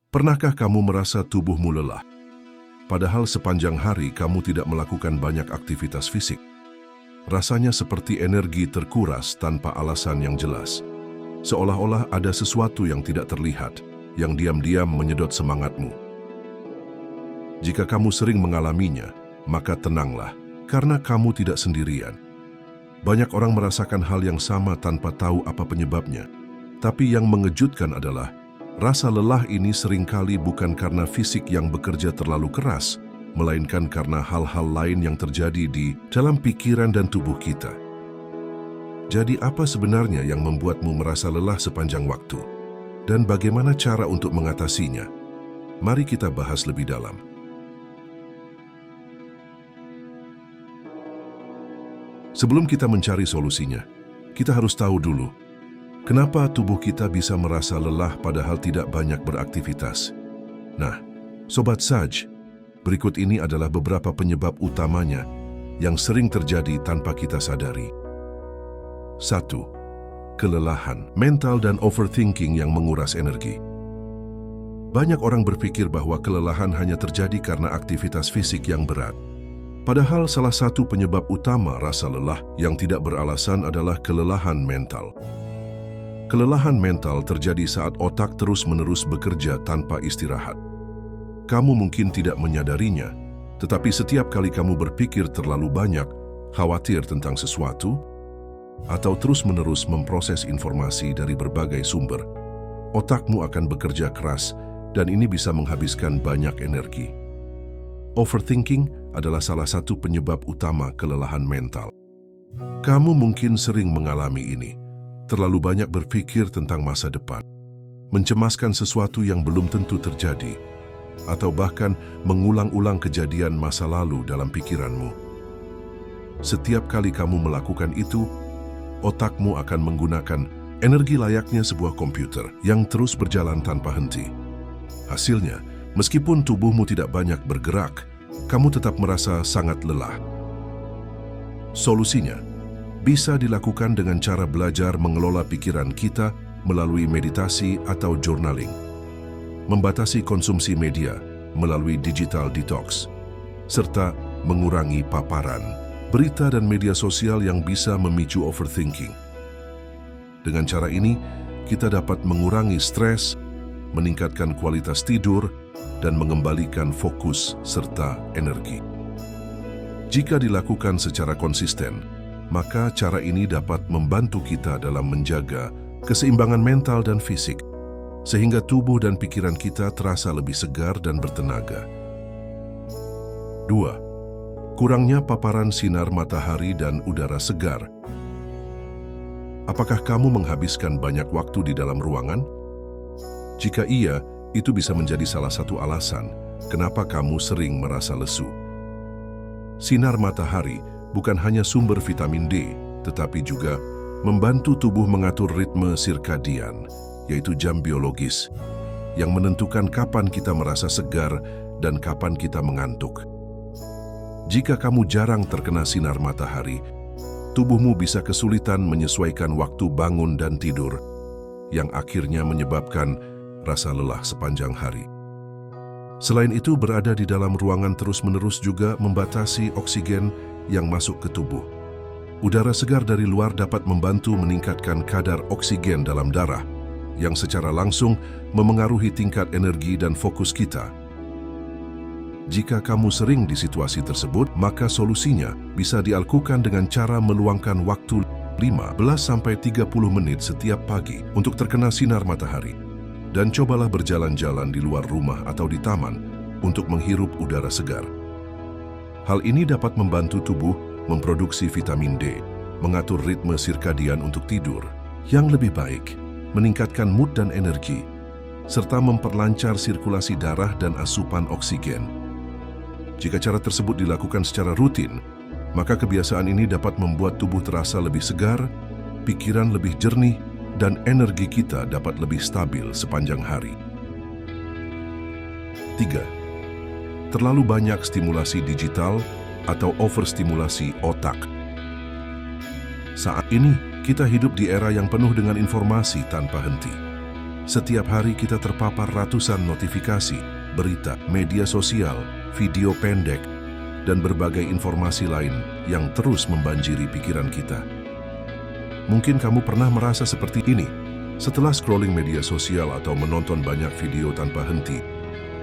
Pernahkah kamu merasa tubuhmu lelah? Padahal sepanjang hari kamu tidak melakukan banyak aktivitas fisik. Rasanya seperti energi terkuras tanpa alasan yang jelas. Seolah-olah ada sesuatu yang tidak terlihat, yang diam-diam menyedot semangatmu. Jika kamu sering mengalaminya, maka tenanglah, karena kamu tidak sendirian. Banyak orang merasakan hal yang sama tanpa tahu apa penyebabnya. Tapi yang mengejutkan adalah, rasa lelah ini seringkali bukan karena fisik yang bekerja terlalu keras, melainkan karena hal-hal lain yang terjadi di dalam pikiran dan tubuh kita. Jadi apa sebenarnya yang membuatmu merasa lelah sepanjang waktu? Dan bagaimana cara untuk mengatasinya? Mari kita bahas lebih dalam. Sebelum kita mencari solusinya, kita harus tahu dulu, kenapa tubuh kita bisa merasa lelah padahal tidak banyak beraktivitas? Nah, Sobat Saj, berikut ini adalah beberapa penyebab utamanya yang sering terjadi tanpa kita sadari. 1. Kelelahan mental dan overthinking yang menguras energi. Banyak orang berpikir bahwa kelelahan hanya terjadi karena aktivitas fisik yang berat. Padahal salah satu penyebab utama rasa lelah yang tidak beralasan adalah kelelahan mental. Kelelahan mental terjadi saat otak terus-menerus bekerja tanpa istirahat. Kamu mungkin tidak menyadarinya, tetapi setiap kali kamu berpikir terlalu banyak, khawatir tentang sesuatu, atau terus-menerus memproses informasi dari berbagai sumber, otakmu akan bekerja keras dan ini bisa menghabiskan banyak energi. Overthinking adalah salah satu penyebab utama kelelahan mental. Kamu mungkin sering mengalami ini. Terlalu banyak berpikir tentang masa depan, mencemaskan sesuatu yang belum tentu terjadi, atau bahkan mengulang-ulang kejadian masa lalu dalam pikiranmu. Setiap kali kamu melakukan itu, otakmu akan menggunakan energi layaknya sebuah komputer yang terus berjalan tanpa henti. Hasilnya, meskipun tubuhmu tidak banyak bergerak, kamu tetap merasa sangat lelah. Solusinya bisa dilakukan dengan cara belajar mengelola pikiran kita melalui meditasi atau journaling, membatasi konsumsi media melalui digital detox, serta mengurangi paparan berita dan media sosial yang bisa memicu overthinking. Dengan cara ini, kita dapat mengurangi stres, meningkatkan kualitas tidur, dan mengembalikan fokus serta energi. Jika dilakukan secara konsisten, maka cara ini dapat membantu kita dalam menjaga keseimbangan mental dan fisik, sehingga tubuh dan pikiran kita terasa lebih segar dan bertenaga. 2. Kurangnya paparan sinar matahari dan udara segar. Apakah kamu menghabiskan banyak waktu di dalam ruangan? Jika iya, itu bisa menjadi salah satu alasan kenapa kamu sering merasa lesu. Sinar matahari bukan hanya sumber vitamin D, tetapi juga membantu tubuh mengatur ritme sirkadian, yaitu jam biologis, yang menentukan kapan kita merasa segar dan kapan kita mengantuk. Jika kamu jarang terkena sinar matahari, tubuhmu bisa kesulitan menyesuaikan waktu bangun dan tidur, yang akhirnya menyebabkan rasa lelah sepanjang hari. Selain itu, berada di dalam ruangan terus-menerus juga membatasi oksigen yang masuk ke tubuh. Udara segar dari luar dapat membantu meningkatkan kadar oksigen dalam darah, yang secara langsung memengaruhi tingkat energi dan fokus kita. Jika kamu sering di situasi tersebut, maka solusinya bisa dilakukan dengan cara meluangkan waktu 15-30 menit setiap pagi untuk terkena sinar matahari. Dan cobalah berjalan-jalan di luar rumah atau di taman untuk menghirup udara segar. Hal ini dapat membantu tubuh memproduksi vitamin D, mengatur ritme sirkadian untuk tidur yang lebih baik, meningkatkan mood dan energi, serta memperlancar sirkulasi darah dan asupan oksigen. Jika cara tersebut dilakukan secara rutin, maka kebiasaan ini dapat membuat tubuh terasa lebih segar, pikiran lebih jernih, dan energi kita dapat lebih stabil sepanjang hari. 3. Terlalu banyak stimulasi digital atau overstimulasi otak. Saat ini, kita hidup di era yang penuh dengan informasi tanpa henti. Setiap hari kita terpapar ratusan notifikasi, berita, media sosial, video pendek, dan berbagai informasi lain yang terus membanjiri pikiran kita. Mungkin kamu pernah merasa seperti ini. Setelah scrolling media sosial atau menonton banyak video tanpa henti,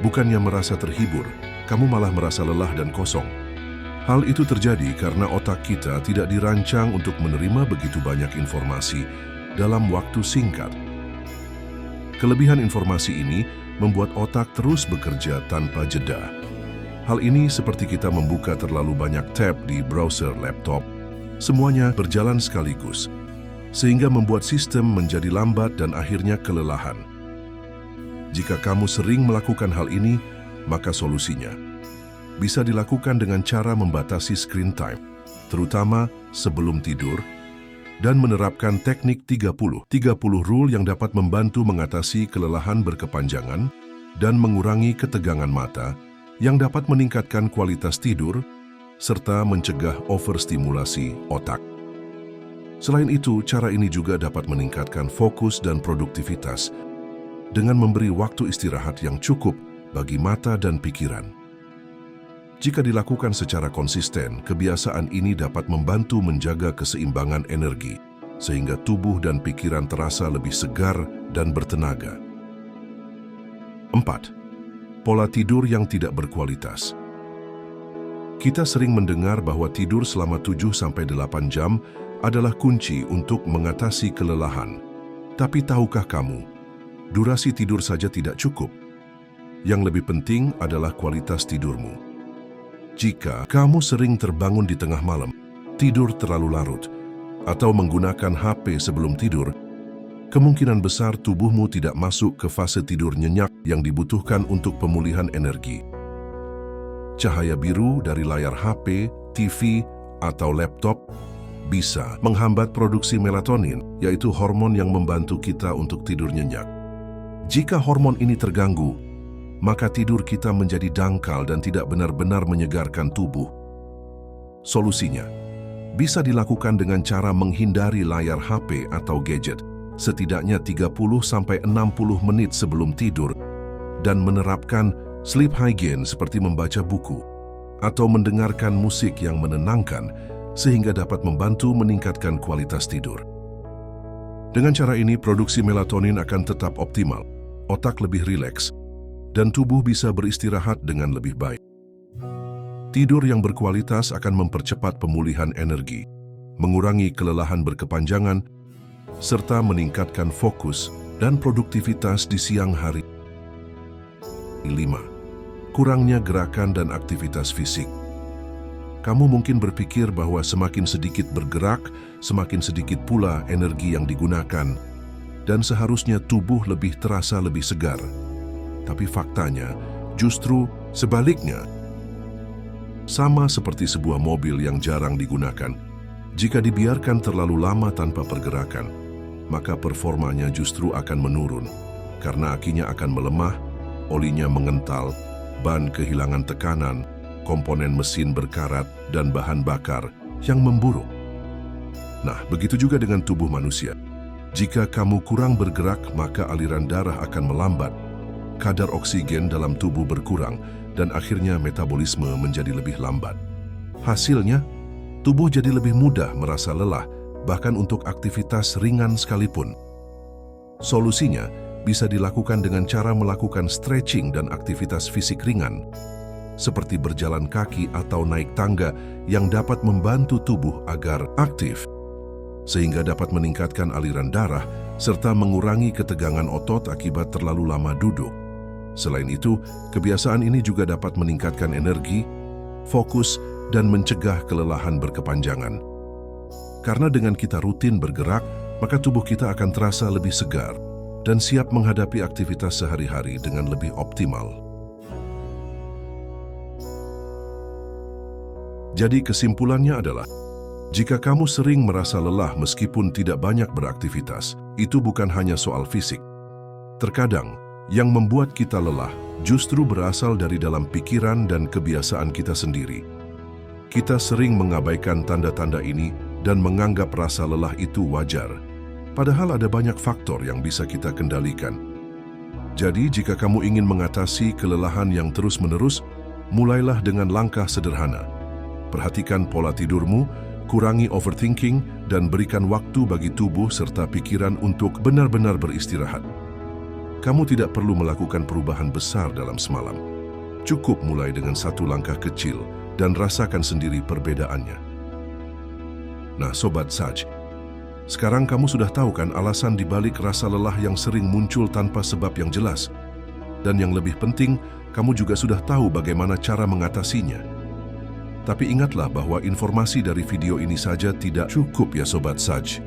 bukannya merasa terhibur, kamu malah merasa lelah dan kosong. Hal itu terjadi karena otak kita tidak dirancang untuk menerima begitu banyak informasi dalam waktu singkat. Kelebihan informasi ini membuat otak terus bekerja tanpa jeda. Hal ini seperti kita membuka terlalu banyak tab di browser laptop. Semuanya berjalan sekaligus, sehingga membuat sistem menjadi lambat dan akhirnya kelelahan. Jika kamu sering melakukan hal ini, maka solusinya bisa dilakukan dengan cara membatasi screen time, terutama sebelum tidur, dan menerapkan teknik 30-30 rule yang dapat membantu mengatasi kelelahan berkepanjangan dan mengurangi ketegangan mata, yang dapat meningkatkan kualitas tidur serta mencegah overstimulasi otak. Selain itu, cara ini juga dapat meningkatkan fokus dan produktivitas dengan memberi waktu istirahat yang cukup bagi mata dan pikiran. Jika dilakukan secara konsisten, kebiasaan ini dapat membantu menjaga keseimbangan energi, sehingga tubuh dan pikiran terasa lebih segar dan bertenaga. 4. Pola tidur yang tidak berkualitas. Kita sering mendengar bahwa tidur selama 7-8 jam adalah kunci untuk mengatasi kelelahan. Tapi tahukah kamu, durasi tidur saja tidak cukup. Yang lebih penting adalah kualitas tidurmu. Jika kamu sering terbangun di tengah malam, tidur terlalu larut, atau menggunakan HP sebelum tidur, kemungkinan besar tubuhmu tidak masuk ke fase tidur nyenyak yang dibutuhkan untuk pemulihan energi. Cahaya biru dari layar HP, TV, atau laptop bisa menghambat produksi melatonin, yaitu hormon yang membantu kita untuk tidur nyenyak. Jika hormon ini terganggu, maka tidur kita menjadi dangkal dan tidak benar-benar menyegarkan tubuh. Solusinya bisa dilakukan dengan cara menghindari layar HP atau gadget setidaknya 30-60 menit sebelum tidur dan menerapkan sleep hygiene seperti membaca buku atau mendengarkan musik yang menenangkan sehingga dapat membantu meningkatkan kualitas tidur. Dengan cara ini, produksi melatonin akan tetap optimal, otak lebih rileks, dan tubuh bisa beristirahat dengan lebih baik. Tidur yang berkualitas akan mempercepat pemulihan energi, mengurangi kelelahan berkepanjangan, serta meningkatkan fokus dan produktivitas di siang hari. 5. Kurangnya gerakan dan aktivitas fisik. Kamu mungkin berpikir bahwa semakin sedikit bergerak, semakin sedikit pula energi yang digunakan, dan seharusnya tubuh lebih terasa lebih segar. Tapi faktanya, justru sebaliknya. Sama seperti sebuah mobil yang jarang digunakan, jika dibiarkan terlalu lama tanpa pergerakan, maka performanya justru akan menurun, karena akinya akan melemah, olinya mengental, ban kehilangan tekanan, komponen mesin berkarat, dan bahan bakar yang memburuk. Nah, begitu juga dengan tubuh manusia. Jika kamu kurang bergerak, maka aliran darah akan melambat, kadar oksigen dalam tubuh berkurang, dan akhirnya metabolisme menjadi lebih lambat. Hasilnya, tubuh jadi lebih mudah merasa lelah, bahkan untuk aktivitas ringan sekalipun. Solusinya bisa dilakukan dengan cara melakukan stretching dan aktivitas fisik ringan, seperti berjalan kaki atau naik tangga yang dapat membantu tubuh agar aktif, sehingga dapat meningkatkan aliran darah serta mengurangi ketegangan otot akibat terlalu lama duduk. Selain itu, kebiasaan ini juga dapat meningkatkan energi, fokus, dan mencegah kelelahan berkepanjangan. Karena dengan kita rutin bergerak, maka tubuh kita akan terasa lebih segar dan siap menghadapi aktivitas sehari-hari dengan lebih optimal. Jadi kesimpulannya adalah, jika kamu sering merasa lelah meskipun tidak banyak beraktivitas, itu bukan hanya soal fisik. Terkadang, yang membuat kita lelah justru berasal dari dalam pikiran dan kebiasaan kita sendiri. Kita sering mengabaikan tanda-tanda ini dan menganggap rasa lelah itu wajar. Padahal ada banyak faktor yang bisa kita kendalikan, Jadi, jika kamu ingin mengatasi kelelahan yang terus-menerus, mulailah dengan langkah sederhana. Perhatikan pola tidurmu, kurangi overthinking, dan berikan waktu bagi tubuh serta pikiran untuk benar-benar beristirahat. Kamu tidak perlu melakukan perubahan besar dalam semalam. Cukup mulai dengan satu langkah kecil dan rasakan sendiri perbedaannya. Nah, Sobat Saj, sekarang kamu sudah tahu kan alasan dibalik rasa lelah yang sering muncul tanpa sebab yang jelas. Dan yang lebih penting, kamu juga sudah tahu bagaimana cara mengatasinya. Tapi ingatlah bahwa informasi dari video ini saja tidak cukup ya Sobat Saj.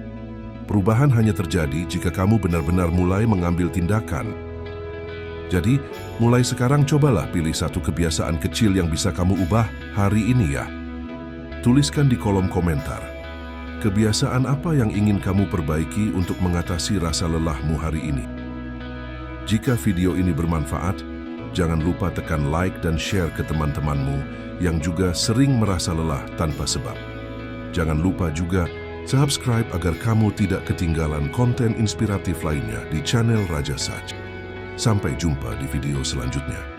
Perubahan hanya terjadi jika kamu benar-benar mulai mengambil tindakan. Jadi, mulai sekarang cobalah pilih satu kebiasaan kecil yang bisa kamu ubah hari ini ya. Tuliskan di kolom komentar. Kebiasaan apa yang ingin kamu perbaiki untuk mengatasi rasa lelahmu hari ini? Jika video ini bermanfaat, jangan lupa tekan like dan share ke teman-temanmu yang juga sering merasa lelah tanpa sebab. Jangan lupa juga subscribe agar kamu tidak ketinggalan konten inspiratif lainnya di channel Raja Saj. Sampai jumpa di video selanjutnya.